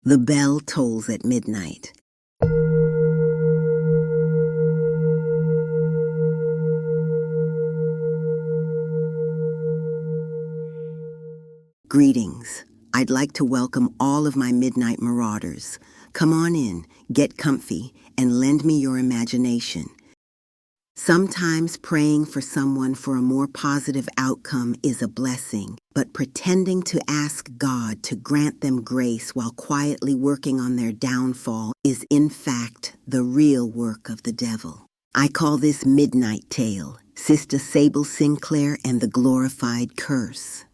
The bell tolls at midnight. Greetings. I'd like to welcome all of my midnight marauders. Come on in, get comfy, and lend me your imagination. Sometimes praying for someone for a more positive outcome is a blessing, but pretending to ask God to grant them grace while quietly working on their downfall is in fact the real work of the devil. I call this Midnight Tale, Sista Sable Sinclair and the Glorified Curse.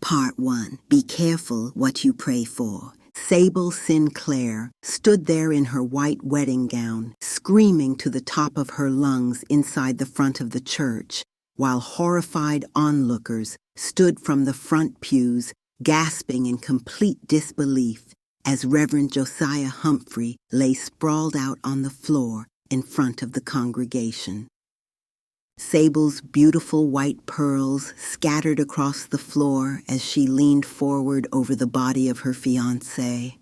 Part 1. Be careful what you pray for. Sable Sinclair stood there in her white wedding gown, screaming to the top of her lungs inside the front of the church, while horrified onlookers stood from the front pews, gasping in complete disbelief as Reverend Josiah Humphrey lay sprawled out on the floor in front of the congregation. Sable's beautiful white pearls scattered across the floor as she leaned forward over the body of her fiancé,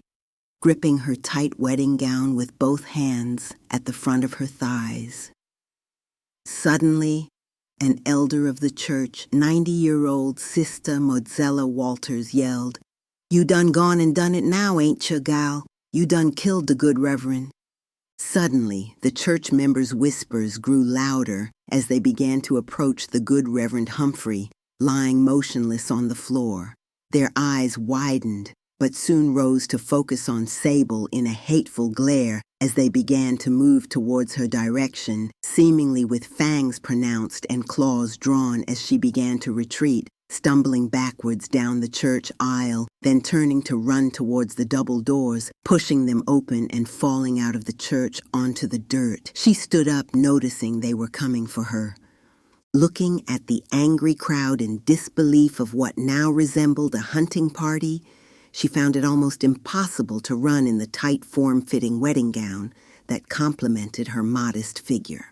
gripping her tight wedding gown with both hands at the front of her thighs. Suddenly, an elder of the church, 90-year-old Sista Mozella Walters, yelled, "You done gone and done it now, ain't ya, gal? You done killed the good reverend." Suddenly, the church members' whispers grew louder as they began to approach the good Reverend Humphrey, lying motionless on the floor. Their eyes widened, but soon rose to focus on Sable in a hateful glare as they began to move towards her direction, seemingly with fangs pronounced and claws drawn as she began to retreat, stumbling backwards down the church aisle, then turning to run towards the double doors, pushing them open and falling out of the church onto the dirt. She stood up, noticing they were coming for her. Looking at the angry crowd in disbelief of what now resembled a hunting party, she found it almost impossible to run in the tight form-fitting wedding gown that complemented her modest figure.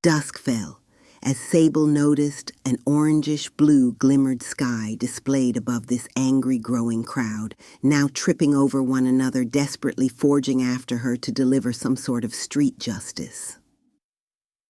Dusk fell as Sable noticed an orangish-blue glimmered sky displayed above this angry growing crowd, now tripping over one another, desperately forging after her to deliver some sort of street justice.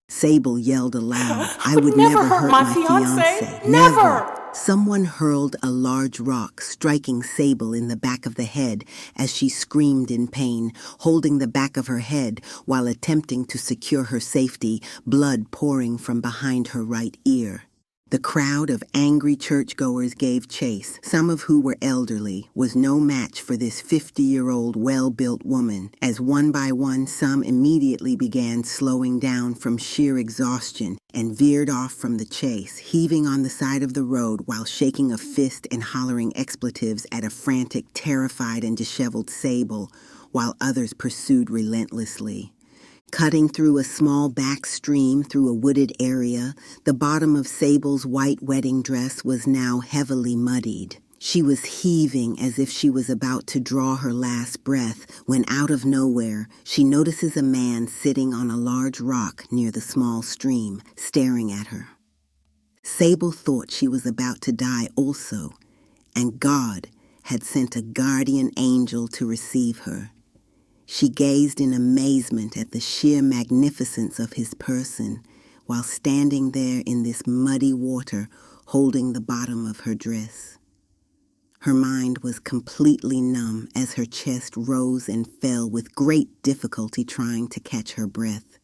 Sable yelled aloud, "I would never hurt my fiancé. Never!" Someone hurled a large rock, striking Sable in the back of the head as she screamed in pain, holding the back of her head while attempting to secure her safety, blood pouring from behind her right ear. The crowd of angry churchgoers gave chase, some of who were elderly, was no match for this 50-year-old well-built woman, as one by one some immediately began slowing down from sheer exhaustion and veered off from the chase, heaving on the side of the road while shaking a fist and hollering expletives at a frantic, terrified, and disheveled Sable, while others pursued relentlessly. Cutting through a small back stream through a wooded area, the bottom of Sable's white wedding dress was now heavily muddied. She was heaving as if she was about to draw her last breath when out of nowhere she notices a man sitting on a large rock near the small stream, staring at her. Sable thought she was about to die also, and God had sent a guardian angel to receive her. She gazed in amazement at the sheer magnificence of his person while standing there in this muddy water holding the bottom of her dress. Her mind was completely numb as her chest rose and fell with great difficulty trying to catch her breath.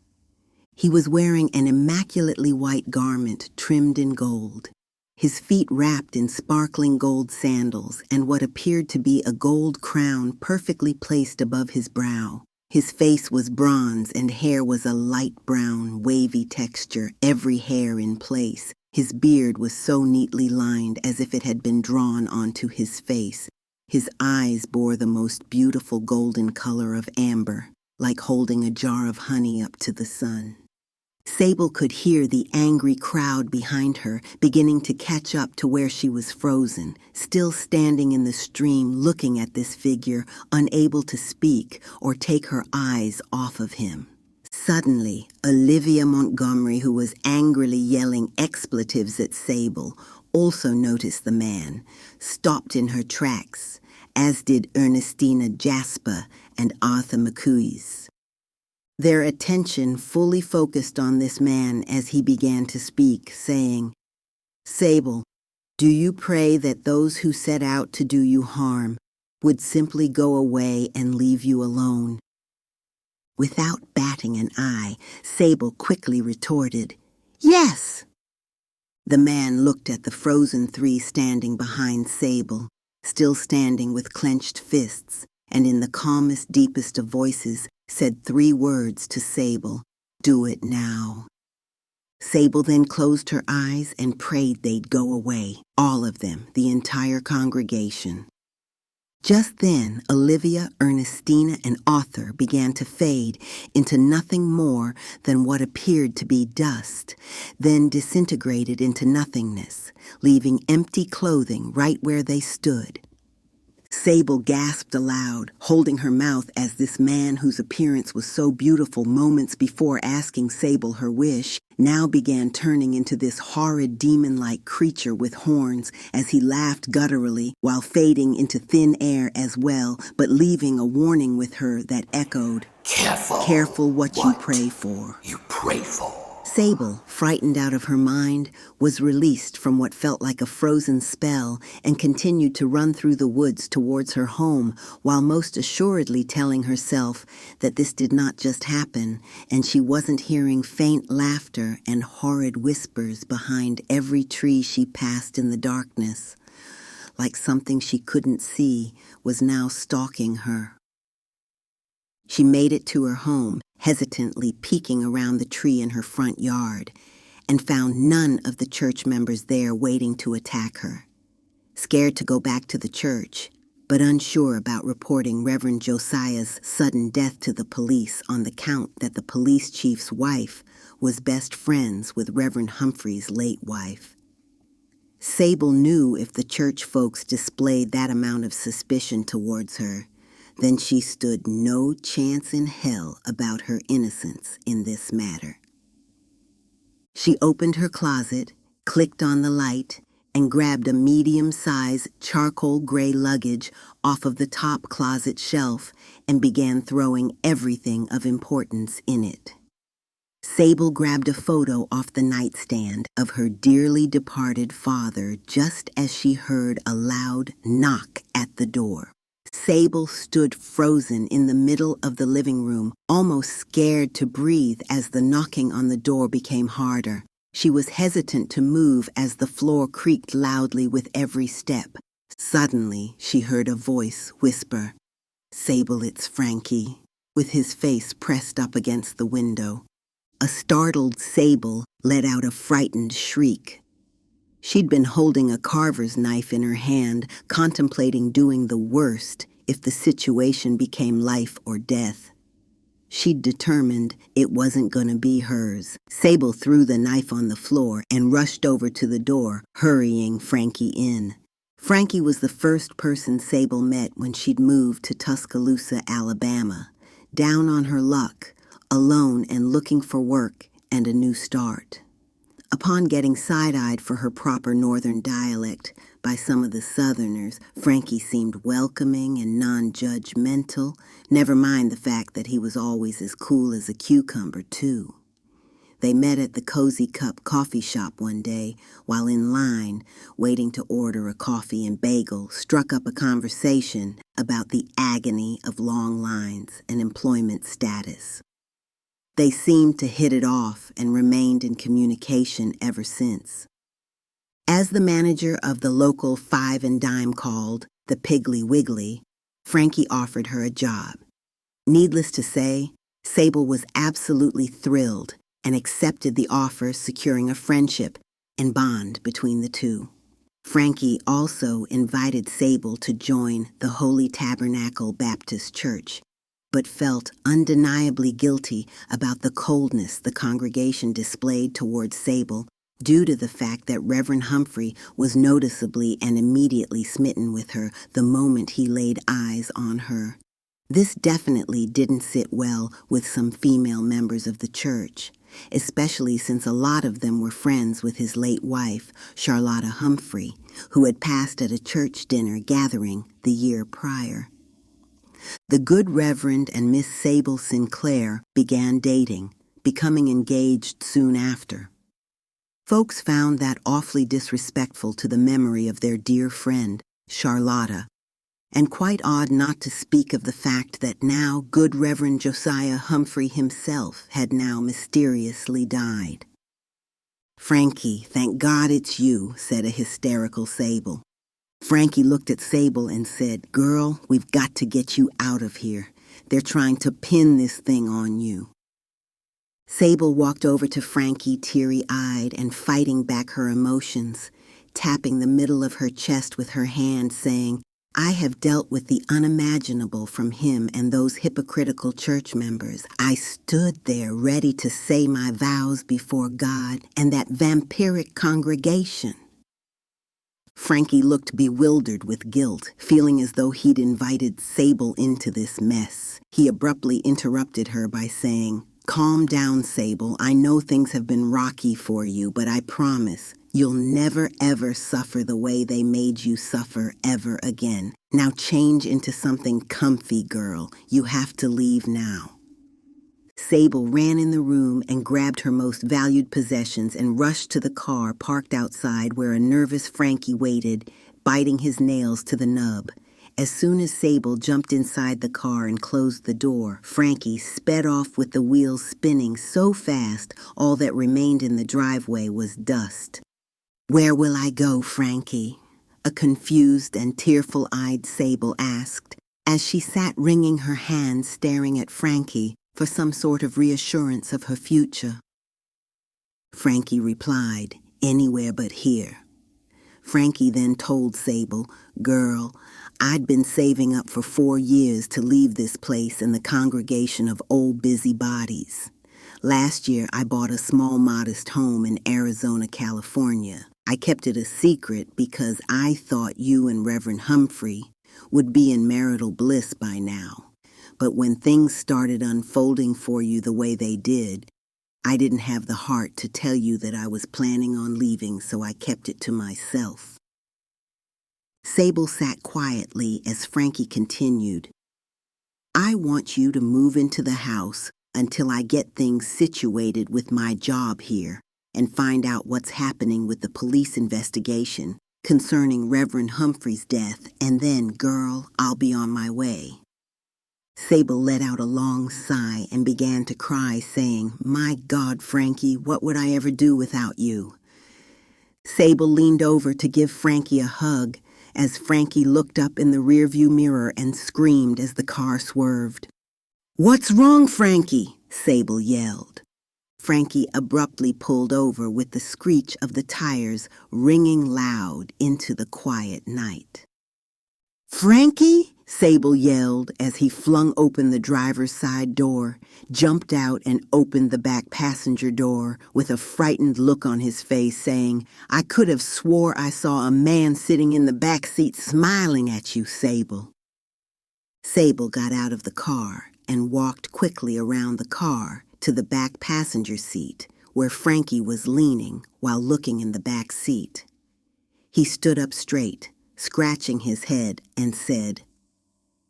He was wearing an immaculately white garment trimmed in gold, his feet wrapped in sparkling gold sandals and what appeared to be a gold crown perfectly placed above his brow. His face was bronze and hair was a light brown, wavy texture, every hair in place. His beard was so neatly lined as if it had been drawn onto his face. His eyes bore the most beautiful golden color of amber, like holding a jar of honey up to the sun. Sable could hear the angry crowd behind her beginning to catch up to where she was frozen, still standing in the stream looking at this figure, unable to speak or take her eyes off of him. Suddenly, Olivia Montgomery, who was angrily yelling expletives at Sable, also noticed the man, stopped in her tracks, as did Ernestina Jasper and Arthur McCoy's. Their attention fully focused on this man as he began to speak, saying, "Sable, do you pray that those who set out to do you harm would simply go away and leave you alone?" Without batting an eye, Sable quickly retorted, "Yes." The man looked at the frozen three standing behind Sable, still standing with clenched fists, and in the calmest, deepest of voices said 3 words to Sable, "Do it now." Sable then closed her eyes and prayed they'd go away, all of them, the entire congregation. Just then, Olivia, Ernestina, and Arthur began to fade into nothing more than what appeared to be dust, then disintegrated into nothingness, leaving empty clothing right where they stood. Sable gasped aloud, holding her mouth as this man whose appearance was so beautiful moments before asking Sable her wish now began turning into this horrid demon-like creature with horns as he laughed gutturally while fading into thin air as well, but leaving a warning with her that echoed, Careful what you pray for. Sable, frightened out of her mind, was released from what felt like a frozen spell and continued to run through the woods towards her home, while most assuredly telling herself that this did not just happen, and she wasn't hearing faint laughter and horrid whispers behind every tree she passed in the darkness, like something she couldn't see was now stalking her. She made it to her home, hesitantly peeking around the tree in her front yard, and found none of the church members there waiting to attack her. Scared to go back to the church, but unsure about reporting Reverend Josiah's sudden death to the police on the count that the police chief's wife was best friends with Reverend Humphrey's late wife. Sable knew if the church folks displayed that amount of suspicion towards her, then she stood no chance in hell about her innocence in this matter. She opened her closet, clicked on the light, and grabbed a medium-sized charcoal gray luggage off of the top closet shelf and began throwing everything of importance in it. Sable grabbed a photo off the nightstand of her dearly departed father just as she heard a loud knock at the door. Sable stood frozen in the middle of the living room, almost scared to breathe as the knocking on the door became harder. She was hesitant to move as the floor creaked loudly with every step. Suddenly, she heard a voice whisper, "Sable, it's Frankie," with his face pressed up against the window. A startled Sable let out a frightened shriek. She'd been holding a carver's knife in her hand, contemplating doing the worst if the situation became life or death. She'd determined it wasn't going to be hers. Sable threw the knife on the floor and rushed over to the door, hurrying Frankie in. Frankie was the first person Sable met when she'd moved to Tuscaloosa, Alabama, down on her luck, alone and looking for work and a new start. Upon getting side-eyed for her proper northern dialect by some of the Southerners, Frankie seemed welcoming and non-judgmental, never mind the fact that he was always as cool as a cucumber, too. They met at the Cozy Cup coffee shop one day, while in line, waiting to order a coffee and bagel, struck up a conversation about the agony of long lines and employment status. They seemed to hit it off and remained in communication ever since. As the manager of the local five and dime called the Piggly Wiggly, Frankie offered her a job. Needless to say, Sable was absolutely thrilled and accepted the offer, securing a friendship and bond between the two. Frankie also invited Sable to join the Holy Tabernacle Baptist Church, but felt undeniably guilty about the coldness the congregation displayed towards Sable due to the fact that Reverend Humphrey was noticeably and immediately smitten with her the moment he laid eyes on her. This definitely didn't sit well with some female members of the church, especially since a lot of them were friends with his late wife, Charlotta Humphrey, who had passed at a church dinner gathering the year prior. The good Reverend and Miss Sable Sinclair began dating, becoming engaged soon after. Folks found that awfully disrespectful to the memory of their dear friend, Charlotta, and quite odd not to speak of the fact that now good Reverend Josiah Humphrey himself had now mysteriously died. "Frankie, thank God it's you," said a hysterical Sable. Frankie looked at Sable and said, "Girl, we've got to get you out of here. They're trying to pin this thing on you." Sable walked over to Frankie teary-eyed and fighting back her emotions, tapping the middle of her chest with her hand, saying, "I have dealt with the unimaginable from him and those hypocritical church members. I stood there ready to say my vows before God and that vampiric congregation." Frankie looked bewildered with guilt, feeling as though he'd invited Sable into this mess. He abruptly interrupted her by saying, "Calm down, Sable. I know things have been rocky for you, but I promise you'll never ever suffer the way they made you suffer ever again. Now change into something comfy, girl. You have to leave now." Sable ran in the room and grabbed her most valued possessions and rushed to the car parked outside where a nervous Frankie waited, biting his nails to the nub. As soon as Sable jumped inside the car and closed the door, Frankie sped off with the wheels spinning so fast all that remained in the driveway was dust. "Where will I go, Frankie?" a confused and tearful-eyed Sable asked, as she sat wringing her hands staring at Frankie for some sort of reassurance of her future. Frankie replied, "Anywhere but here." Frankie then told Sable, "Girl, I'd been saving up for 4 years to leave this place and the congregation of old busybodies. Last year I bought a small modest home in Arizona, California. I kept it a secret because I thought you and Reverend Humphrey would be in marital bliss by now. But when things started unfolding for you the way they did, I didn't have the heart to tell you that I was planning on leaving, so I kept it to myself." Sable sat quietly as Frankie continued, "I want you to move into the house until I get things situated with my job here and find out what's happening with the police investigation concerning Reverend Humphrey's death, and then, girl, I'll be on my way." Sable let out a long sigh and began to cry, saying, "My God, Frankie, what would I ever do without you?" Sable leaned over to give Frankie a hug as Frankie looked up in the rearview mirror and screamed as the car swerved. "What's wrong, Frankie?" Sable yelled. Frankie abruptly pulled over with the screech of the tires ringing loud into the quiet night. "Frankie!" Sable yelled as he flung open the driver's side door, jumped out and opened the back passenger door with a frightened look on his face, saying, "I could have swore I saw a man sitting in the back seat smiling at you, Sable." Sable got out of the car and walked quickly around the car to the back passenger seat where Frankie was leaning while looking in the back seat. He stood up straight, scratching his head, and said,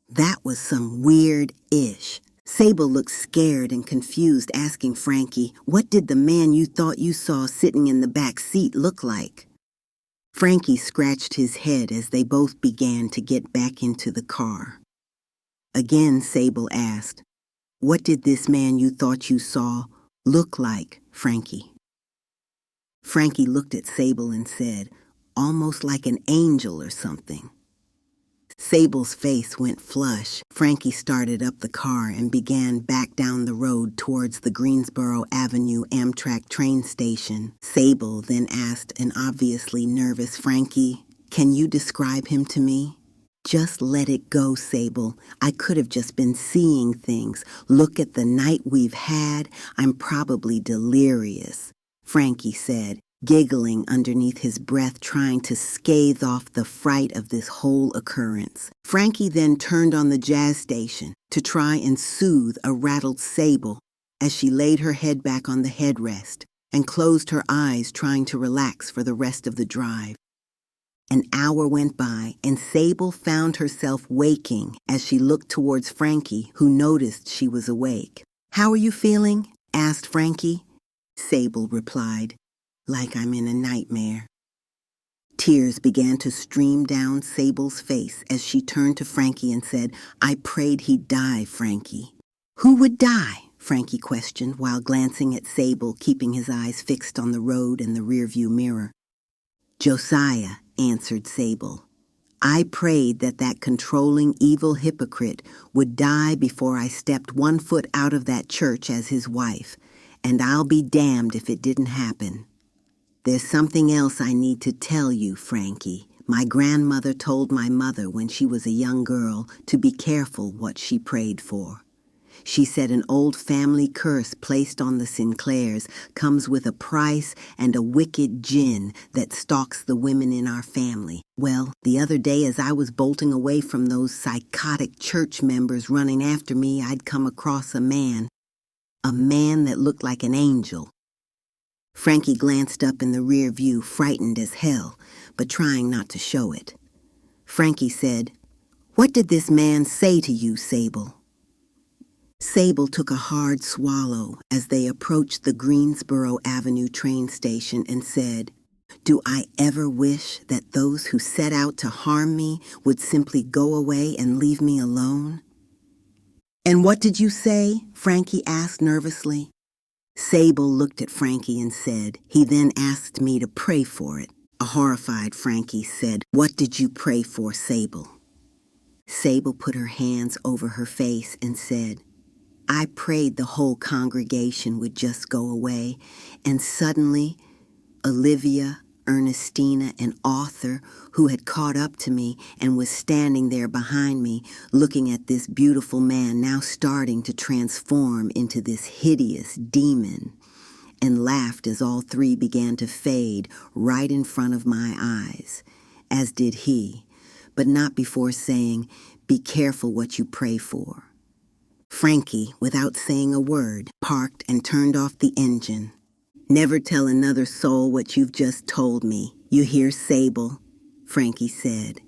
"That was some weird-ish." Sable looked scared and confused, asking Frankie, "What did the man you thought you saw sitting in the back seat look like?" Frankie scratched his head as they both began to get back into the car. Again, Sable asked, "What did this man you thought you saw look like, Frankie?" Frankie looked at Sable and said, "Almost like an angel or something." Sable's face went flush. Frankie started up the car and began back down the road towards the Greensboro Avenue Amtrak train station. Sable then asked an obviously nervous Frankie, "Can you describe him to me?" "Just let it go, Sable. I could have just been seeing things. Look at the night we've had. I'm probably delirious," Frankie said, giggling underneath his breath, trying to scathe off the fright of this whole occurrence. Frankie then turned on the jazz station to try and soothe a rattled Sable, as she laid her head back on the headrest and closed her eyes, trying to relax for the rest of the drive. An hour went by, and Sable found herself waking as she looked towards Frankie, who noticed she was awake. "How are you feeling?" asked Frankie. Sable replied, "Like I'm in a nightmare." Tears began to stream down Sable's face as she turned to Frankie and said, "I prayed he'd die, Frankie." "Who would die?" Frankie questioned while glancing at Sable, keeping his eyes fixed on the road and the rearview mirror. "Josiah," answered Sable. "I prayed that controlling evil hypocrite would die before I stepped one foot out of that church as his wife, and I'll be damned if it didn't happen." "There's something else I need to tell you, Frankie. My grandmother told my mother when she was a young girl to be careful what she prayed for. She said an old family curse placed on the Sinclairs comes with a price and a wicked jinn that stalks the women in our family. Well, the other day as I was bolting away from those psychotic church members running after me, I'd come across a man that looked like an angel." Frankie glanced up in the rear view, frightened as hell, but trying not to show it. Frankie said, "What did this man say to you, Sable?" Sable took a hard swallow as they approached the Greensboro Avenue train station and said, "Do I ever wish that those who set out to harm me would simply go away and leave me alone?" "And what did you say?" Frankie asked nervously. Sable looked at Frankie and said, "He then asked me to pray for it." A horrified Frankie said, "What did you pray for, Sable?" Sable put her hands over her face and said, "I prayed the whole congregation would just go away, and suddenly Olivia, Ernestina, and Arthur, who had caught up to me and was standing there behind me, looking at this beautiful man now starting to transform into this hideous demon," and laughed as all three began to fade right in front of my eyes, as did he, but not before saying, "Be careful what you pray for." Frankie, without saying a word, parked and turned off the engine. "Never tell another soul what you've just told me. You hear, Sable?" Frankie said.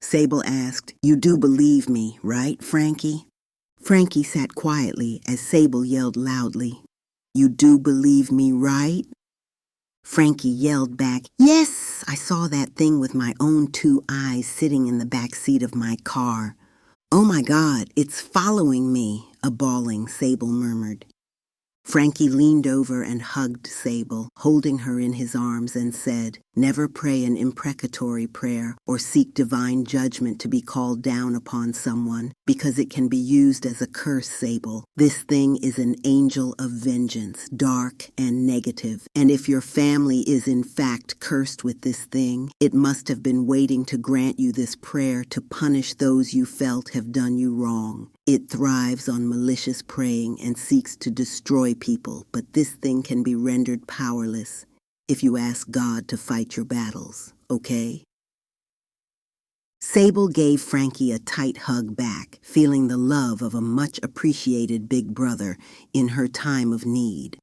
Sable asked, "You do believe me, right, Frankie?" Frankie sat quietly as Sable yelled loudly, "You do believe me, right?" Frankie yelled back, "Yes, I saw that thing with my own 2 eyes sitting in the back seat of my car." "Oh my God, it's following me," a bawling Sable murmured. Frankie leaned over and hugged Sable, holding her in his arms, and said, "Never pray an imprecatory prayer or seek divine judgment to be called down upon someone, because it can be used as a curse, Sable. This thing is an angel of vengeance, dark and negative, and if your family is in fact cursed with this thing, it must have been waiting to grant you this prayer to punish those you felt have done you wrong. It thrives on malicious praying and seeks to destroy people, but this thing can be rendered powerless if you ask God to fight your battles, okay?" Sable gave Frankie a tight hug back, feeling the love of a much-appreciated big brother in her time of need.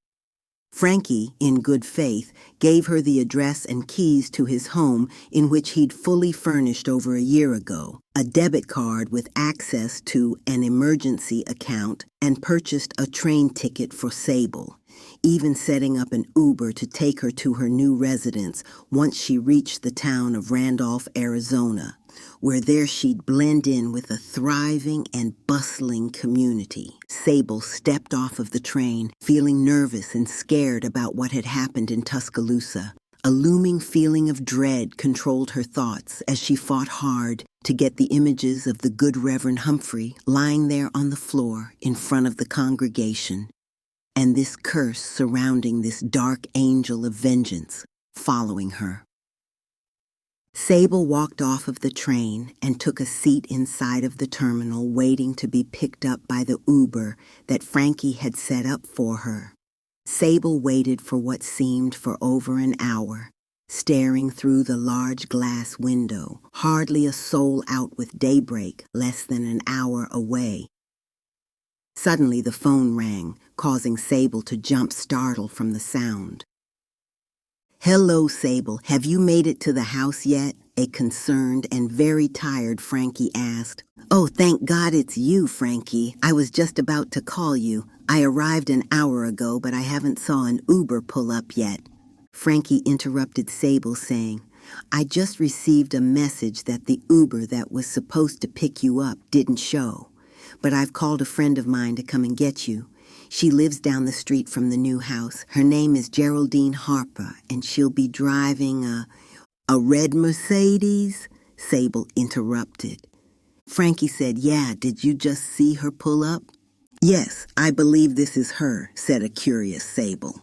Frankie, in good faith, gave her the address and keys to his home in which he'd fully furnished over a year ago, a debit card with access to an emergency account, and purchased a train ticket for Sable, even setting up an Uber to take her to her new residence once she reached the town of Randolph, Arizona, where there she'd blend in with a thriving and bustling community. Sable stepped off of the train, feeling nervous and scared about what had happened in Tuscaloosa. A looming feeling of dread controlled her thoughts as she fought hard to get the images of the good Reverend Humphrey lying there on the floor in front of the congregation, and this curse surrounding this dark angel of vengeance following her. Sable walked off of the train and took a seat inside of the terminal, waiting to be picked up by the Uber that Frankie had set up for her. Sable waited for what seemed for over an hour, staring through the large glass window, hardly a soul out with daybreak less than an hour away. Suddenly the phone rang, causing Sable to jump startled from the sound. "Hello, Sable. Have you made it to the house yet?" a concerned and very tired Frankie asked. "Oh, thank God it's you, Frankie. I was just about to call you. I arrived an hour ago, but I haven't saw an Uber pull up yet." Frankie interrupted Sable, saying, "I just received a message that the Uber that was supposed to pick you up didn't show, but I've called a friend of mine to come and get you. She lives down the street from the new house. Her name is Geraldine Harper, and she'll be driving a red Mercedes?" Sable interrupted. Frankie said, "Yeah, did you just see her pull up?" "Yes, I believe this is her," said a curious Sable.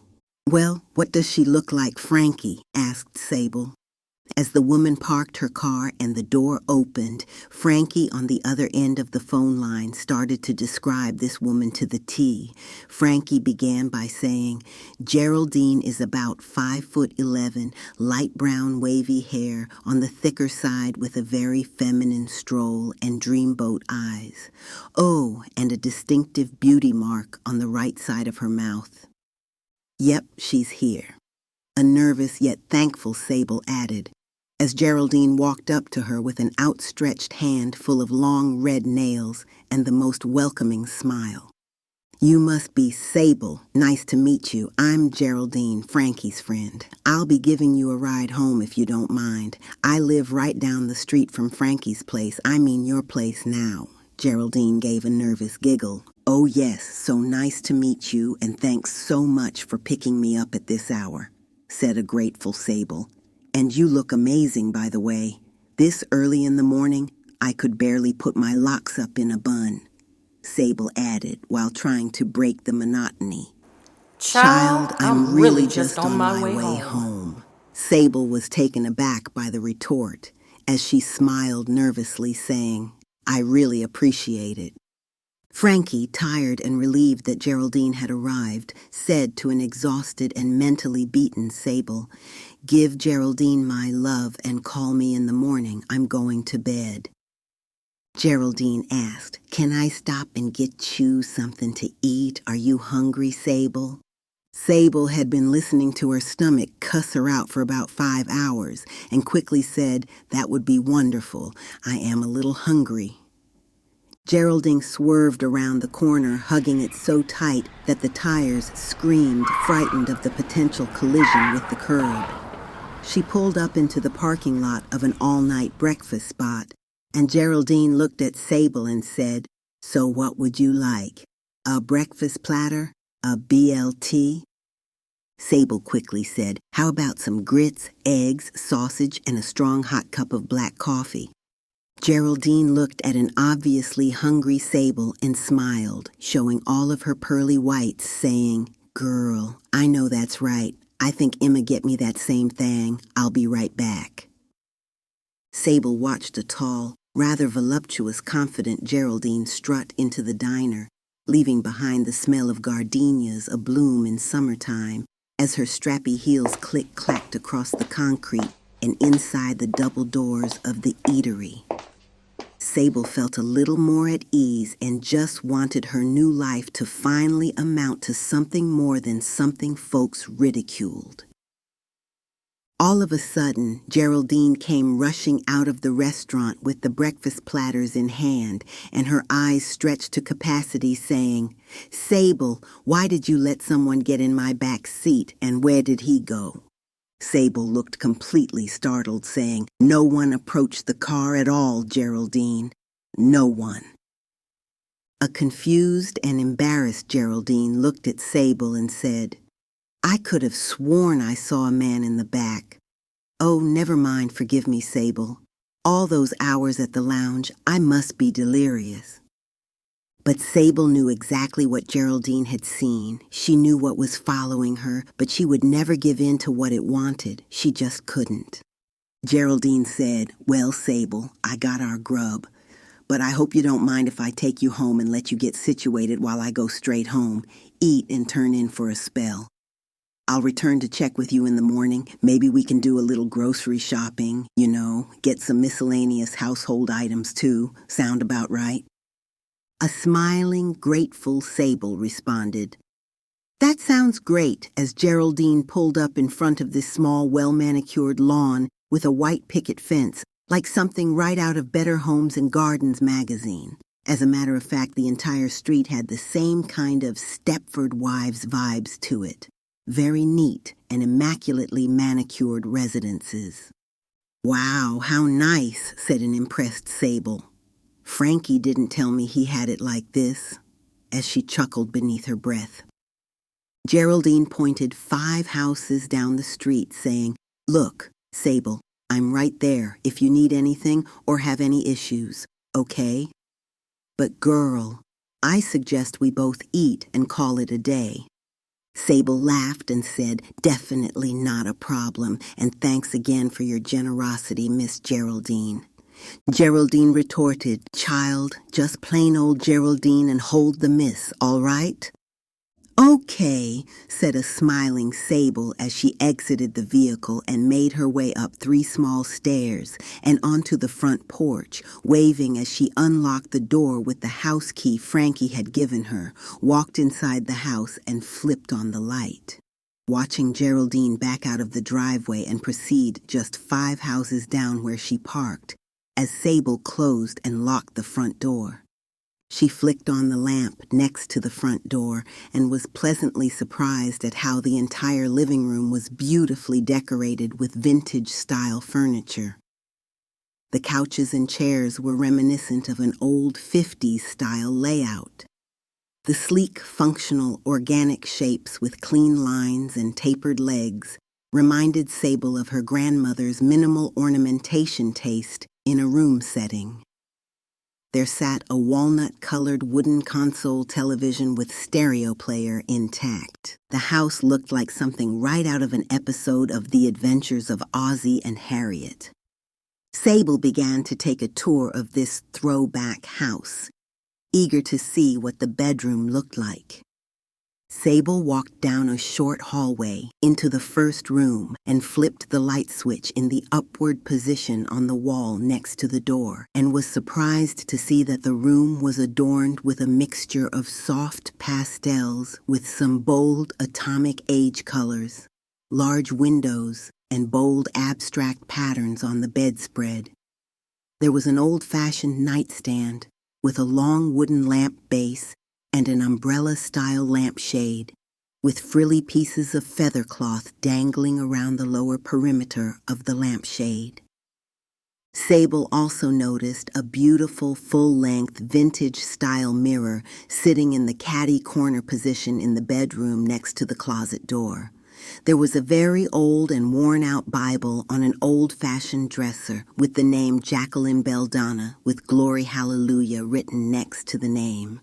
"Well, what does she look like, Frankie?" asked Sable. As the woman parked her car and the door opened, Frankie on the other end of the phone line started to describe this woman to the T. Frankie began by saying, "Geraldine is about 5'11", light brown wavy hair on the thicker side with a very feminine stroll and dreamboat eyes. Oh, and a distinctive beauty mark on the right side of her mouth." "Yep, she's here." A nervous yet thankful Sable added, as Geraldine walked up to her with an outstretched hand full of long red nails and the most welcoming smile. "You must be Sable. Nice to meet you. I'm Geraldine, Frankie's friend. I'll be giving you a ride home if you don't mind. I live right down the street from Frankie's place. I mean your place now." Geraldine gave a nervous giggle. "Oh yes, so nice to meet you, and thanks so much for picking me up at this hour," said a grateful Sable. "And you look amazing, by the way. This early in the morning, I could barely put my locks up in a bun," Sable added while trying to break the monotony. "Child, I'm really just on my way home." Sable was taken aback by the retort, as she smiled nervously, saying, "I really appreciate it." Frankie, tired and relieved that Geraldine had arrived, said to an exhausted and mentally beaten Sable, "Give Geraldine my love and call me in the morning. I'm going to bed." Geraldine asked, "Can I stop and get you something to eat? Are you hungry, Sable?" Sable had been listening to her stomach cuss her out for about 5 hours and quickly said, "That would be wonderful. I am a little hungry." Geraldine swerved around the corner, hugging it so tight that the tires screamed, frightened of the potential collision with the curb. She pulled up into the parking lot of an all-night breakfast spot, and Geraldine looked at Sable and said, "So what would you like? A breakfast platter? A BLT?" Sable quickly said, "How about some grits, eggs, sausage, and a strong hot cup of black coffee?" Geraldine looked at an obviously hungry Sable and smiled, showing all of her pearly whites, saying, "Girl, I know that's right. I think Emma get me that same thing. I'll be right back." Sable watched a tall, rather voluptuous, confident Geraldine strut into the diner, leaving behind the smell of gardenias abloom in summertime, as her strappy heels click-clacked across the concrete and inside the double doors of the eatery. Sable felt a little more at ease and just wanted her new life to finally amount to something more than something folks ridiculed. All of a sudden, Geraldine came rushing out of the restaurant with the breakfast platters in hand and her eyes stretched to capacity, saying, "Sable, why did you let someone get in my back seat, and where did he go?" Sable looked completely startled, saying, "No one approached the car at all, Geraldine. No one." A confused and embarrassed Geraldine looked at Sable and said, "I could have sworn I saw a man in the back." "Oh, never mind, forgive me, Sable. All those hours at the lounge, I must be delirious." But Sable knew exactly what Geraldine had seen. She knew what was following her, but she would never give in to what it wanted. She just couldn't. Geraldine said, "Well, Sable, I got our grub, but I hope you don't mind if I take you home and let you get situated while I go straight home, eat and turn in for a spell. I'll return to check with you in the morning. Maybe we can do a little grocery shopping, get some miscellaneous household items too. Sound about right?" A smiling, grateful Sable responded. That sounds great, as Geraldine pulled up in front of this small, well-manicured lawn with a white picket fence, like something right out of Better Homes and Gardens magazine. As a matter of fact, the entire street had the same kind of Stepford Wives vibes to it. Very neat and immaculately manicured residences. Wow, how nice, said an impressed Sable. Frankie didn't tell me he had it like this, as she chuckled beneath her breath. Geraldine pointed 5 houses down the street, saying, Look, Sable, I'm right there if you need anything or have any issues, okay? But girl, I suggest we both eat and call it a day. Sable laughed and said, Definitely not a problem, and thanks again for your generosity, Miss Geraldine. Geraldine retorted, Child, just plain old Geraldine and hold the miss, all right? Okay, said a smiling Sable as she exited the vehicle and made her way up 3 small stairs and onto the front porch, waving as she unlocked the door with the house key Frankie had given her, walked inside the house and flipped on the light. Watching Geraldine back out of the driveway and proceed just 5 houses down where she parked, as Sable closed and locked the front door. She flicked on the lamp next to the front door and was pleasantly surprised at how the entire living room was beautifully decorated with vintage-style furniture. The couches and chairs were reminiscent of an old 50s-style layout. The sleek, functional, organic shapes with clean lines and tapered legs reminded Sable of her grandmother's minimal ornamentation taste in a room setting. There sat a walnut-colored wooden console television with stereo player intact. The house looked like something right out of an episode of The Adventures of Ozzie and Harriet. Sable began to take a tour of this throwback house, eager to see what the bedroom looked like. Sable walked down a short hallway into the first room and flipped the light switch in the upward position on the wall next to the door, and was surprised to see that the room was adorned with a mixture of soft pastels with some bold atomic age colors, large windows, and bold abstract patterns on the bedspread. There was an old-fashioned nightstand with a long wooden lamp base and an umbrella-style lampshade, with frilly pieces of feather cloth dangling around the lower perimeter of the lampshade. Sable also noticed a beautiful full-length vintage-style mirror sitting in the caddy corner position in the bedroom next to the closet door. There was a very old and worn-out Bible on an old-fashioned dresser with the name Jacqueline Belladonna with Glory Hallelujah written next to the name.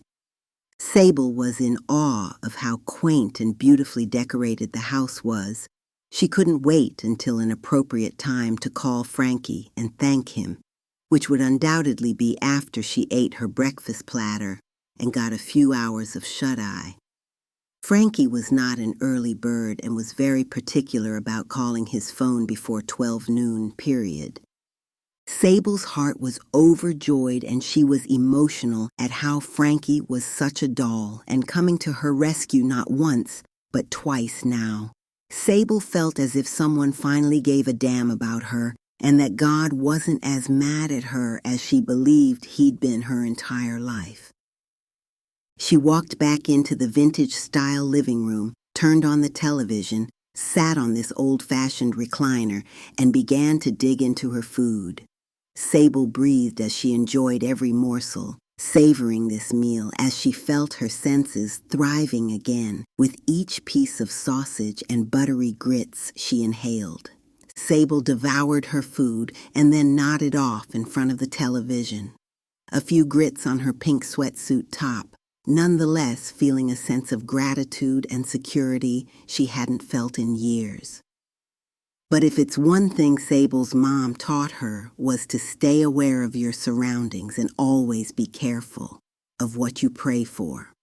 Sable was in awe of how quaint and beautifully decorated the house was. She couldn't wait until an appropriate time to call Frankie and thank him, which would undoubtedly be after she ate her breakfast platter and got a few hours of shut-eye. Frankie was not an early bird and was very particular about calling his phone before 12 noon, period. Sable's heart was overjoyed and she was emotional at how Frankie was such a doll and coming to her rescue not once, but twice now. Sable felt as if someone finally gave a damn about her and that God wasn't as mad at her as she believed he'd been her entire life. She walked back into the vintage-style living room, turned on the television, sat on this old-fashioned recliner, and began to dig into her food. Sable breathed as she enjoyed every morsel, savoring this meal as she felt her senses thriving again with each piece of sausage and buttery grits she inhaled. Sable devoured her food and then nodded off in front of the television. A few grits on her pink sweatsuit top, nonetheless feeling a sense of gratitude and security she hadn't felt in years. But if it's one thing Sable's mom taught her was to stay aware of your surroundings and always be careful of what you pray for.